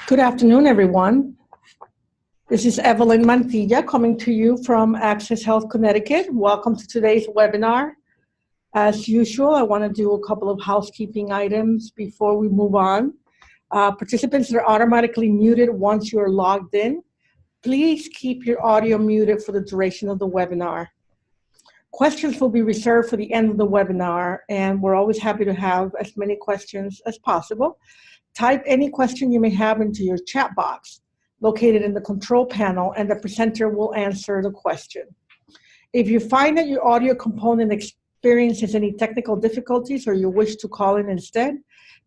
Good afternoon, everyone. This is Evelyn Mantilla coming to you from Access Health Connecticut. Welcome to today's webinar. As usual, I want to do a couple of housekeeping items before we move on. Participants are automatically muted once you're logged in. Please keep your audio muted for the duration of the webinar. Questions will be reserved for the end of the webinar, and we're always happy to have as many questions as possible. Type any question you may have into your chat box located in the control panel, and the presenter will answer the question. If you find that your audio component experiences any technical difficulties or you wish to call in instead,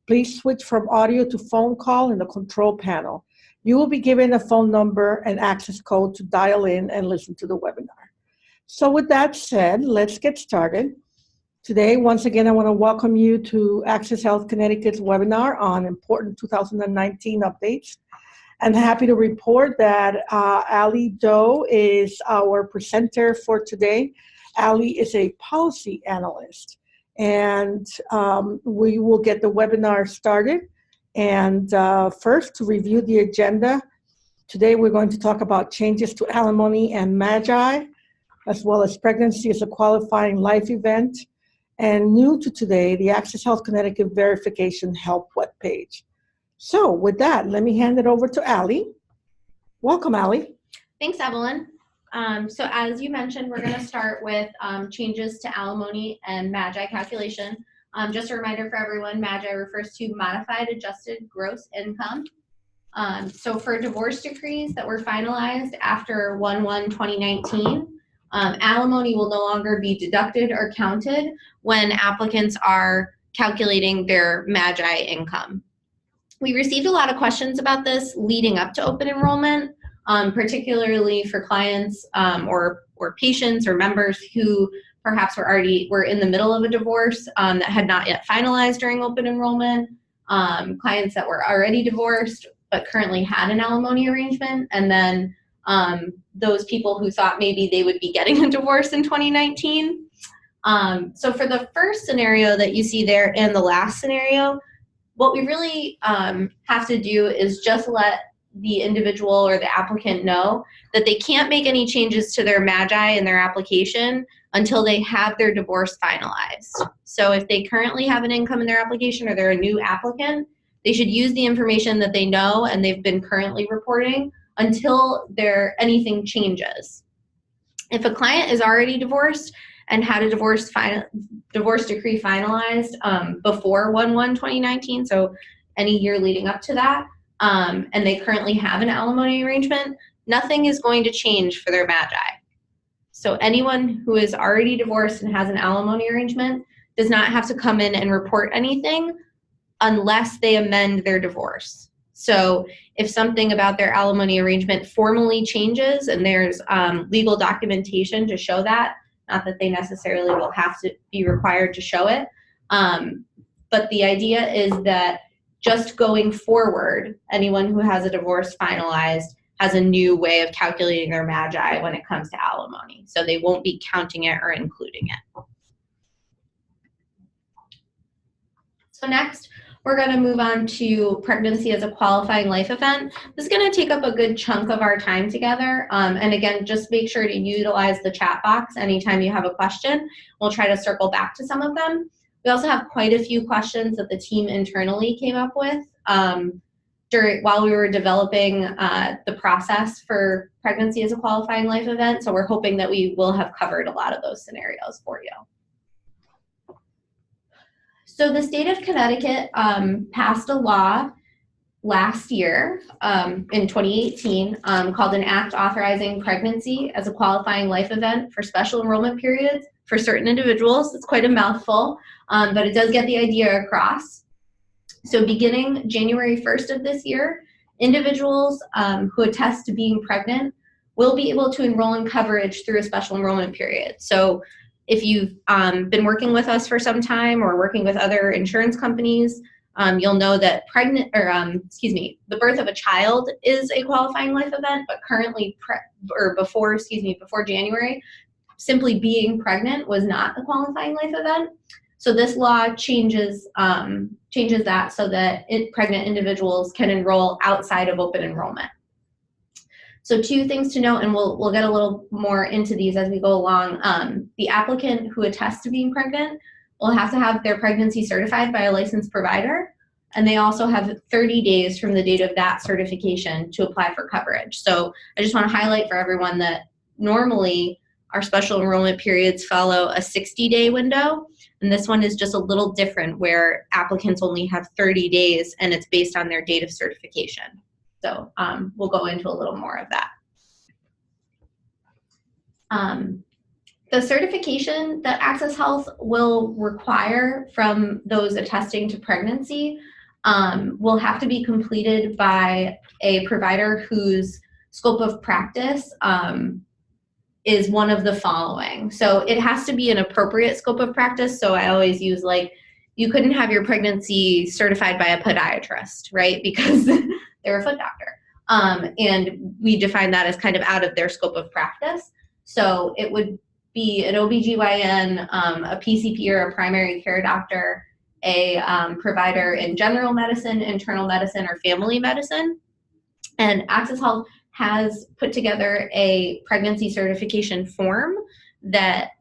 please switch from audio to phone call in the control panel. You will be given a phone number and access code to dial in and listen to the webinar. So with that said, let's get started. Today, once again, I want to welcome you to Access Health Connecticut's webinar on important 2019 updates. I'm happy to report that Ali Doe is our presenter for today. Ali is a policy analyst, and we will get the webinar started. And first, to review the agenda, today we're going to talk about changes to Alimony and MAGI, as well as pregnancy as a qualifying life event. And new to today, the Access Health Connecticut Verification Help webpage. So with that, let me hand it over to Ali. Welcome, Ali. Thanks, Evelyn. So as you mentioned, we're going to start with changes to Alimony and MAGI calculation. Just a reminder for everyone, MAGI refers to Modified Adjusted Gross Income. So for divorce decrees that were finalized after 1/1/2019, alimony will no longer be deducted or counted when applicants are calculating their MAGI income. We received a lot of questions about this leading up to open enrollment, particularly for clients or patients or members who perhaps were in the middle of a divorce that had not yet finalized during open enrollment, clients that were already divorced but currently had an alimony arrangement, and then those people who thought maybe they would be getting a divorce in 2019. So for the first scenario that you see there and the last scenario, what we really have to do is just let the individual or the applicant know that they can't make any changes to their MAGI in their application until they have their divorce finalized. So if they currently have an income in their application or they're a new applicant, they should use the information that they know and they've been currently reporting until anything changes. If a client is already divorced and had a divorce decree finalized before 1/1/2019, so any year leading up to that, and they currently have an alimony arrangement, nothing is going to change for their MAGI. So anyone who is already divorced and has an alimony arrangement does not have to come in and report anything unless they amend their divorce. So if something about their alimony arrangement formally changes and there's legal documentation to show that, not that they necessarily will have to be required to show it, but the idea is that just going forward, anyone who has a divorce finalized has a new way of calculating their MAGI when it comes to alimony. So they won't be counting it or including it. So next, we're going to move on to pregnancy as a qualifying life event. This is going to take up a good chunk of our time together. And again, just make sure to utilize the chat box anytime you have a question. We'll try to circle back to some of them. We also have quite a few questions that the team internally came up with while we were developing the process for pregnancy as a qualifying life event. So we're hoping that we will have covered a lot of those scenarios for you. So the state of Connecticut passed a law last year in 2018 called an act authorizing pregnancy as a qualifying life event for special enrollment periods for certain individuals. It's quite a mouthful, but it does get the idea across. So beginning January 1st of this year, individuals who attest to being pregnant will be able to enroll in coverage through a special enrollment period. So if you've been working with us for some time or working with other insurance companies, you'll know that the birth of a child is a qualifying life event, but currently, before January, simply being pregnant was not a qualifying life event. So this law changes that so that pregnant individuals can enroll outside of open enrollment. So 2 things to note, and we'll get a little more into these as we go along. The applicant who attests to being pregnant will have to have their pregnancy certified by a licensed provider, and they also have 30 days from the date of that certification to apply for coverage. So I just want to highlight for everyone that normally our special enrollment periods follow a 60-day window, and this one is just a little different where applicants only have 30 days and it's based on their date of certification. So we'll go into a little more of that. The certification that Access Health will require from those attesting to pregnancy will have to be completed by a provider whose scope of practice is one of the following. So it has to be an appropriate scope of practice. So I always use, like, you couldn't have your pregnancy certified by a podiatrist, right? Because they're a foot doctor. And we define that as kind of out of their scope of practice. So it would be an OBGYN, a PCP or a primary care doctor, a provider in general medicine, internal medicine, or family medicine. And Access Health has put together a pregnancy certification form that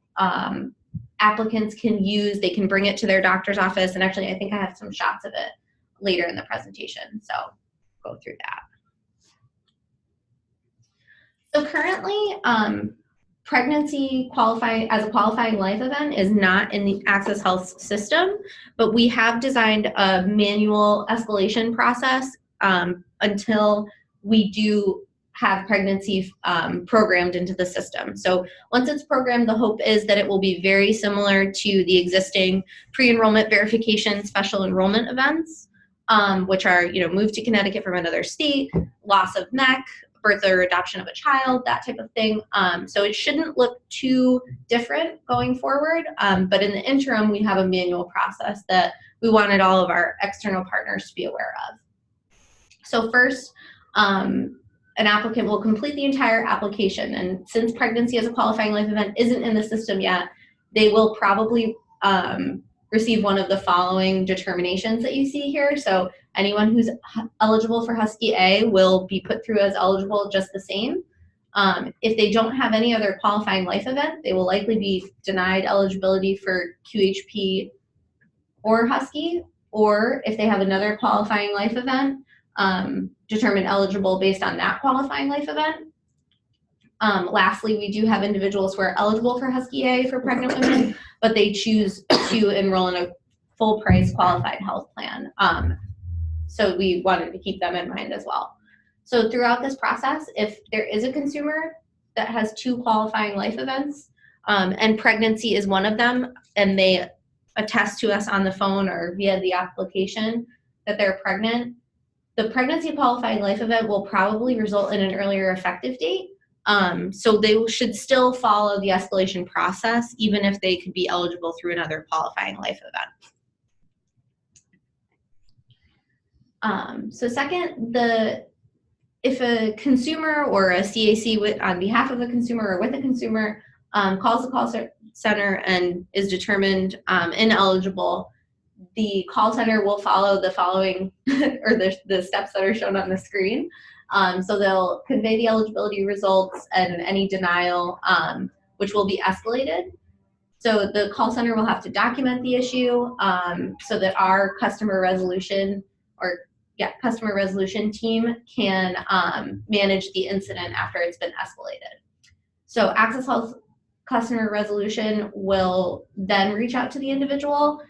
applicants can use. They can bring it to their doctor's office. And actually, I think I have some shots of it later in the presentation. So go through that. So currently, pregnancy as a qualifying life event is not in the Access Health system, but we have designed a manual escalation process until we do have pregnancy programmed into the system. So once it's programmed, the hope is that it will be very similar to the existing pre-enrollment verification special enrollment events, which are, move to Connecticut from another state, loss of NEC, birth or adoption of a child, that type of thing. So it shouldn't look too different going forward, but in the interim, we have a manual process that we wanted all of our external partners to be aware of. So first, an applicant will complete the entire application, and since pregnancy as a qualifying life event isn't in the system yet, they will probably receive one of the following determinations that you see here. So anyone who's eligible for Husky A will be put through as eligible just the same. If they don't have any other qualifying life event, they will likely be denied eligibility for QHP or Husky, or if they have another qualifying life event, determined eligible based on that qualifying life event. Lastly, we do have individuals who are eligible for Husky A for pregnant women, but they choose to enroll in a full price qualified health plan. So we wanted to keep them in mind as well. So throughout this process, if there is a consumer that has 2 qualifying life events, and pregnancy is one of them, and they attest to us on the phone or via the application that they're pregnant, the pregnancy qualifying life event will probably result in an earlier effective date. So they should still follow the escalation process, even if they could be eligible through another qualifying life event. So second, if a consumer or a CAC on behalf of a consumer or with a consumer calls the call center and is determined ineligible, the call center will follow the following, or the steps that are shown on the screen. So they'll convey the eligibility results and any denial, which will be escalated. So the call center will have to document the issue so that our customer resolution team can manage the incident after it's been escalated. So Access Health customer resolution will then reach out to the individual,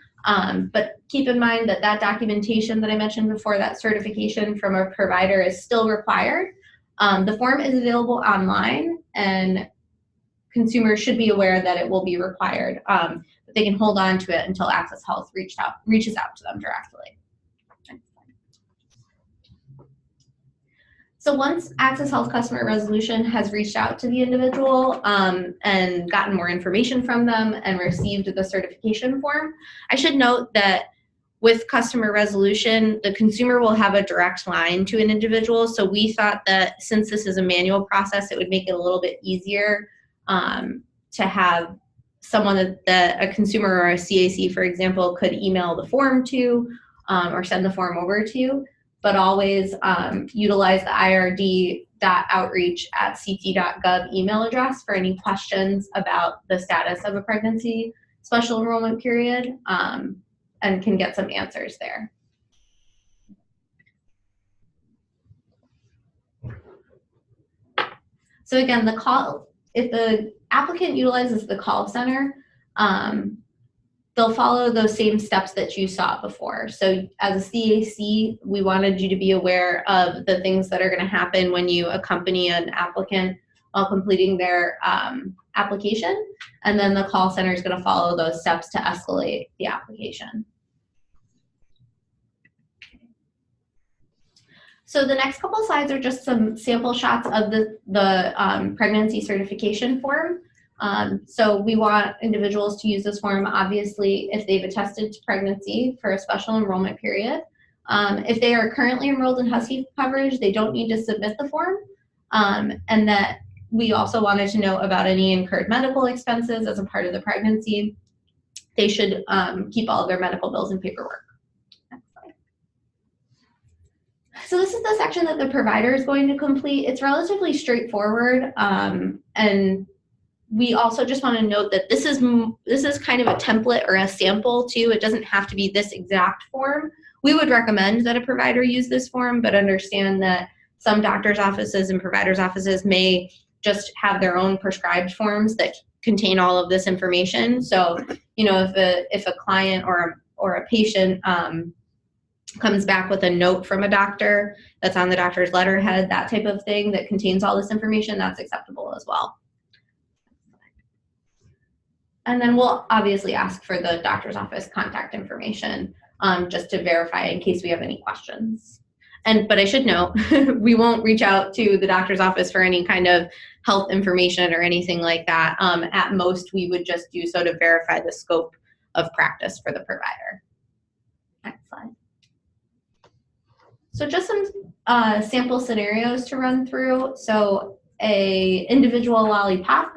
but keep in mind that that documentation that I mentioned before, that certification from a provider, is still required. The form is available online, and consumers should be aware that it will be required, but they can hold on to it until Access Health reaches out to them directly. So once Access Health customer resolution has reached out to the individual and gotten more information from them and received the certification form, I should note that with customer resolution, the consumer will have a direct line to an individual. So we thought that since this is a manual process, it would make it a little bit easier to have someone that a consumer or a CAC, for example, could email the form to or send the form over to, but always utilize the ird.outreach@ct.gov email address for any questions about the status of a pregnancy special enrollment period, and can get some answers there. So again, if the applicant utilizes the call center, they'll follow those same steps that you saw before. So as a CAC, we wanted you to be aware of the things that are going to happen when you accompany an applicant while completing their application. And then the call center is going to follow those steps to escalate the application. So the next couple slides are just some sample shots of the pregnancy certification form. So we want individuals to use this form, obviously, if they've attested to pregnancy for a special enrollment period. If they are currently enrolled in Husky coverage, they don't need to submit the form. And that we also wanted to know about any incurred medical expenses as a part of the pregnancy. They should keep all of their medical bills and paperwork. So this is the section that the provider is going to complete. It's relatively straightforward, and we also just want to note that this is kind of a template or a sample too. It doesn't have to be this exact form. We would recommend that a provider use this form, but understand that some doctors' offices and providers' offices may just have their own prescribed forms that contain all of this information. So, you know, if a client or a patient comes back with a note from a doctor that's on the doctor's letterhead, that type of thing that contains all this information, that's acceptable as well. And then we'll obviously ask for the doctor's office contact information just to verify in case we have any questions. But I should note, we won't reach out to the doctor's office for any kind of health information or anything like that. At most, we would just do so to verify the scope of practice for the provider. Next slide. So just some sample scenarios to run through. So a individual lollipop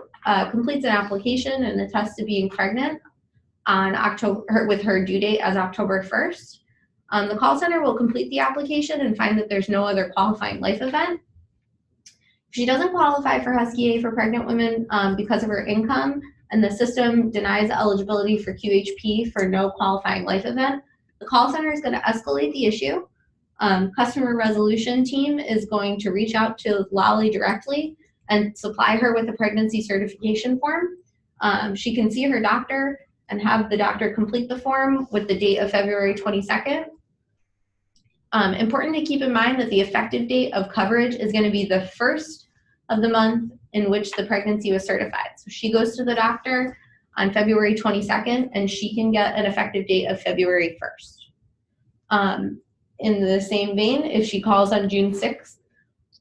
completes an application and attests to being pregnant on with her due date as October 1st. The call center will complete the application and find that there's no other qualifying life event. If she doesn't qualify for Husky A for pregnant women because of her income, and the system denies eligibility for QHP for no qualifying life event, the call center is going to escalate the issue. Customer resolution team is going to reach out to Lolly directly and supply her with a pregnancy certification form. She can see her doctor and have the doctor complete the form with the date of February 22nd. Important to keep in mind that the effective date of coverage is going to be the first of the month in which the pregnancy was certified. So she goes to the doctor on February 22nd and she can get an effective date of February 1st. In the same vein, if she calls on June 6th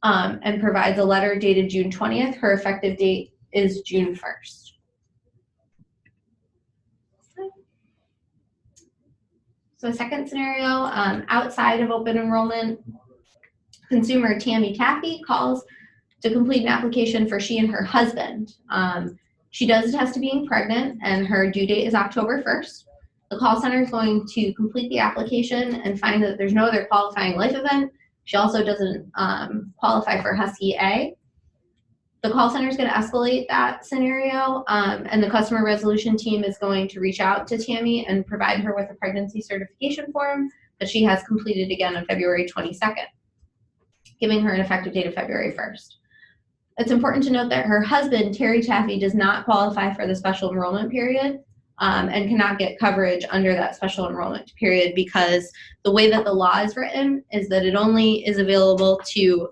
and provides a letter dated June 20th, her effective date is June 1st. So a second scenario, outside of open enrollment, consumer Tammy Taffy calls to complete an application for she and her husband. She does attest to being pregnant and her due date is October 1st. The call center is going to complete the application and find that there's no other qualifying life event. She also doesn't qualify for Husky A. The call center is going to escalate that scenario, and the customer resolution team is going to reach out to Tammy and provide her with a pregnancy certification form that she has completed again on February 22nd, giving her an effective date of February 1st. It's important to note that her husband, Terry Taffy, does not qualify for the special enrollment period and cannot get coverage under that special enrollment period because the way that the law is written is that it only is available to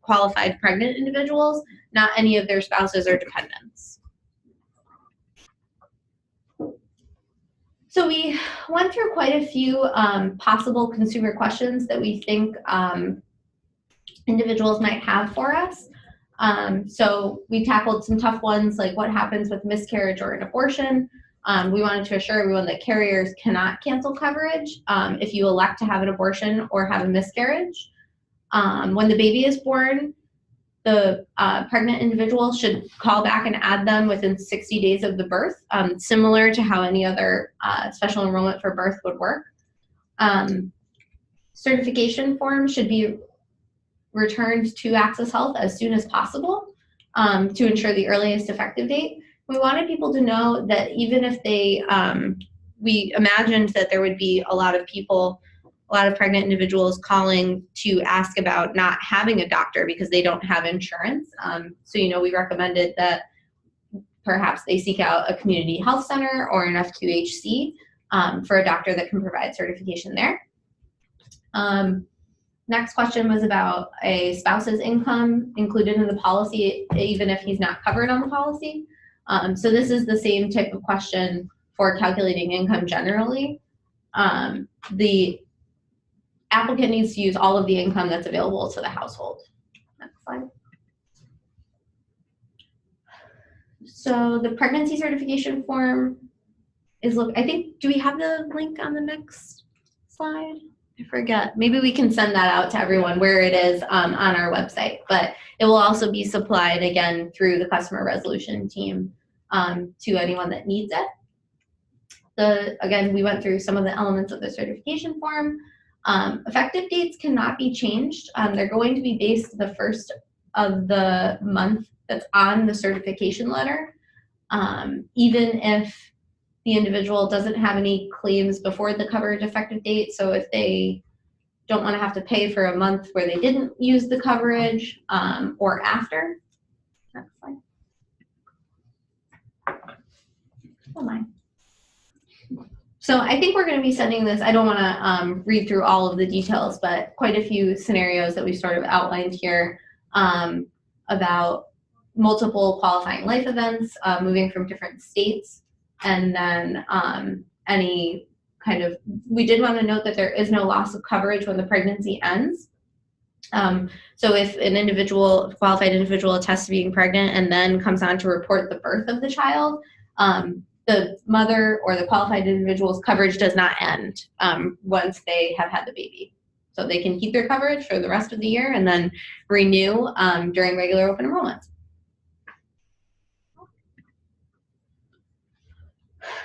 qualified pregnant individuals, not any of their spouses or dependents. So we went through quite a few possible consumer questions that we think individuals might have for us. So we tackled some tough ones like what happens with miscarriage or an abortion. We wanted to assure everyone that carriers cannot cancel coverage if you elect to have an abortion or have a miscarriage. When the baby is born, the pregnant individual should call back and add them within 60 days of the birth, similar to how any other special enrollment for birth would work. Certification form should be returned to Access Health as soon as possible to ensure the earliest effective date. We wanted people to know that even if they, we imagined that there would be a lot of people, a lot of pregnant individuals calling to ask about not having a doctor because they don't have insurance. So, we recommended that perhaps they seek out a community health center or an FQHC for a doctor that can provide certification there. Next question was about a spouse's income included in the policy, even if he's not covered on the policy. So this is the same type of question for calculating income generally. The applicant needs to use all of the income that's available to the household. Next slide. So the pregnancy certification form is, I think, do we have the link on the next slide? I forget. Maybe we can send that out to everyone where it is on our website, but it will also be supplied again through the customer resolution team to anyone that needs it. Again, we went through some of the elements of the certification form. Effective dates cannot be changed. They're going to be based the first of the month that's on the certification letter, even if the individual doesn't have any claims before the coverage effective date. So if they don't want to have to pay for a month where they didn't use the coverage or after. Next slide. Oh my. So I think we're going to be sending this. I don't want to read through all of the details, but quite a few scenarios that we've sort of outlined here about multiple qualifying life events moving from different states. And then any kind of, we did want to note that there is no loss of coverage when the pregnancy ends. So if an individual, qualified individual attests to being pregnant and then comes on to report the birth of the child, the mother or the qualified individual's coverage does not end once they have had the baby. So they can keep their coverage for the rest of the year and then renew during regular open enrollment.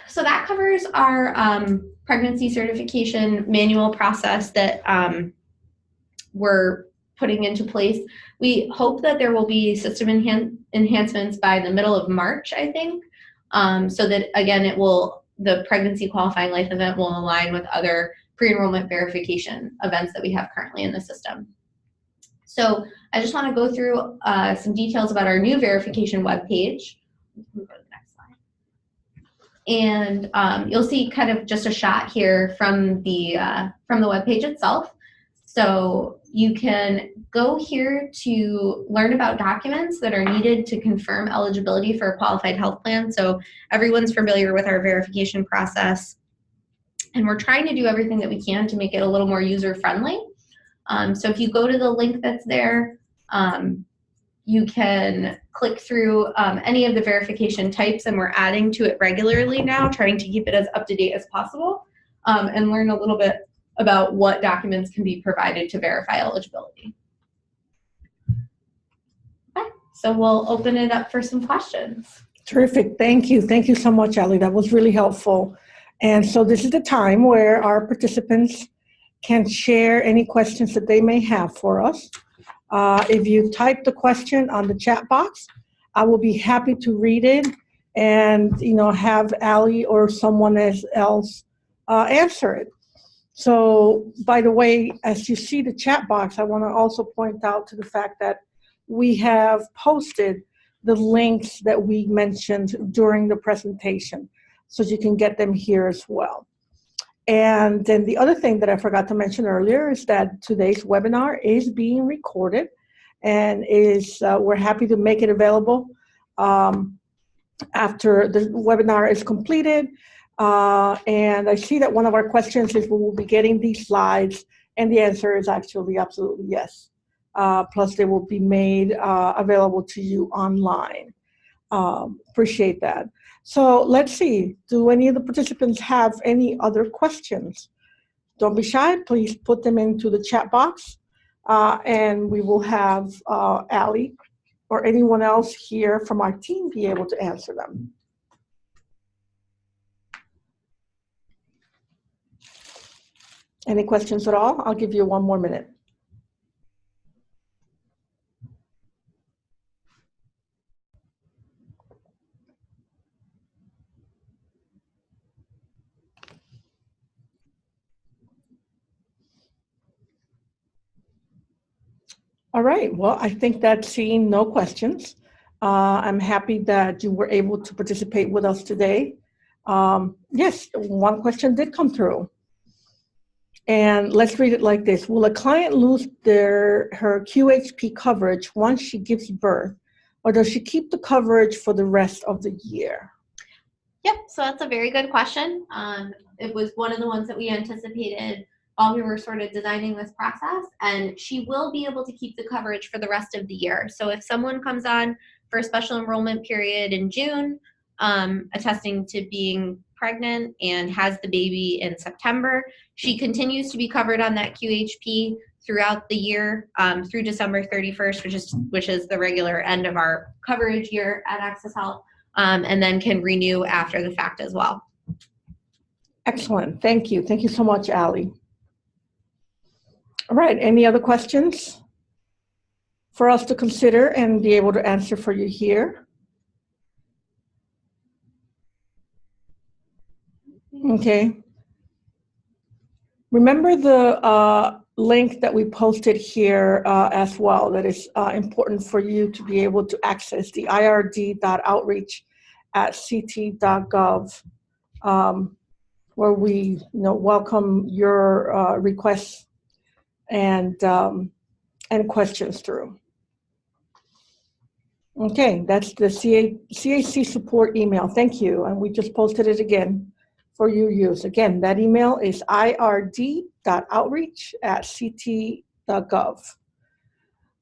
So that covers our pregnancy certification manual process that we're putting into place. We hope that there will be system enhancements by the middle of March, I think, so that, again, the pregnancy qualifying life event will align with other pre-enrollment verification events that we have currently in the system. So I just want to go through some details about our new verification webpage. And you'll see kind of just a shot here from the webpage itself. So you can go here to learn about documents that are needed to confirm eligibility for a qualified health plan. So everyone's familiar with our verification process, and we're trying to do everything that we can to make it a little more user-friendly. So if you go to the link that's there, you can click through any of the verification types, and we're adding to it regularly now, trying to keep it as up-to-date as possible, and learn a little bit about what documents can be provided to verify eligibility. Okay, so we'll open it up for some questions. Terrific. Thank you. Thank you so much, Ali. That was really helpful. And so this is the time where our participants can share any questions that they may have for us. If you type the question on the chat box, I will be happy to read it and have Ali or someone else answer it. So, by the way, as you see the chat box, I want to also point out to the fact that we have posted the links that we mentioned during the presentation, so you can get them here as well. And then the other thing that I forgot to mention earlier is that today's webinar is being recorded and we're happy to make it available after the webinar is completed. And I see that one of our questions is, will we be getting these slides? And the answer is actually absolutely yes. Plus they will be made available to you online. Appreciate that. So let's see, do any of the participants have any other questions? Don't be shy, please put them into the chat box and we will have Ali or anyone else here from our team be able to answer them? Any questions at all? I'll give you one more minute. All right, well, I think that seeing no questions, I'm happy that you were able to participate with us today. Yes, one question did come through. And let's read it like this. Will a client lose her QHP coverage once she gives birth, or does she keep the coverage for the rest of the year? Yep, so that's a very good question. It was one of the ones that we anticipated while we were sort of designing this process, and she will be able to keep the coverage for the rest of the year. So if someone comes on for a special enrollment period in June, attesting to being pregnant and has the baby in September, she continues to be covered on that QHP throughout the year through December 31st, which is the regular end of our coverage year at Access Health, and then can renew after the fact as well. Excellent. Thank you. Thank you so much, Allie. All right. Any other questions for us to consider and be able to answer for you here? Okay. Remember the link that we posted here as well that is important for you to be able to access, the ird.outreach@ct.gov, where we welcome your requests and questions through. Okay, that's the CAC support email. Thank you. And we just posted it again for your use. Again, that email is ird.outreach@ct.gov.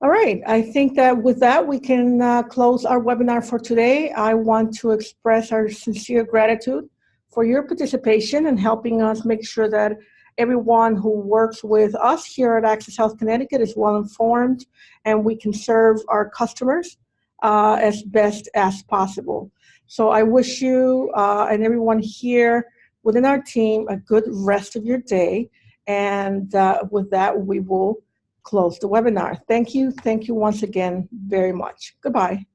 All right, I think that with that, we can close our webinar for today. I want to express our sincere gratitude for your participation and helping us make sure that everyone who works with us here at Access Health Connecticut is well informed and we can serve our customers as best as possible. So I wish you and everyone here within our team a good rest of your day. And with that, we will close the webinar. Thank you. Thank you once again very much. Goodbye.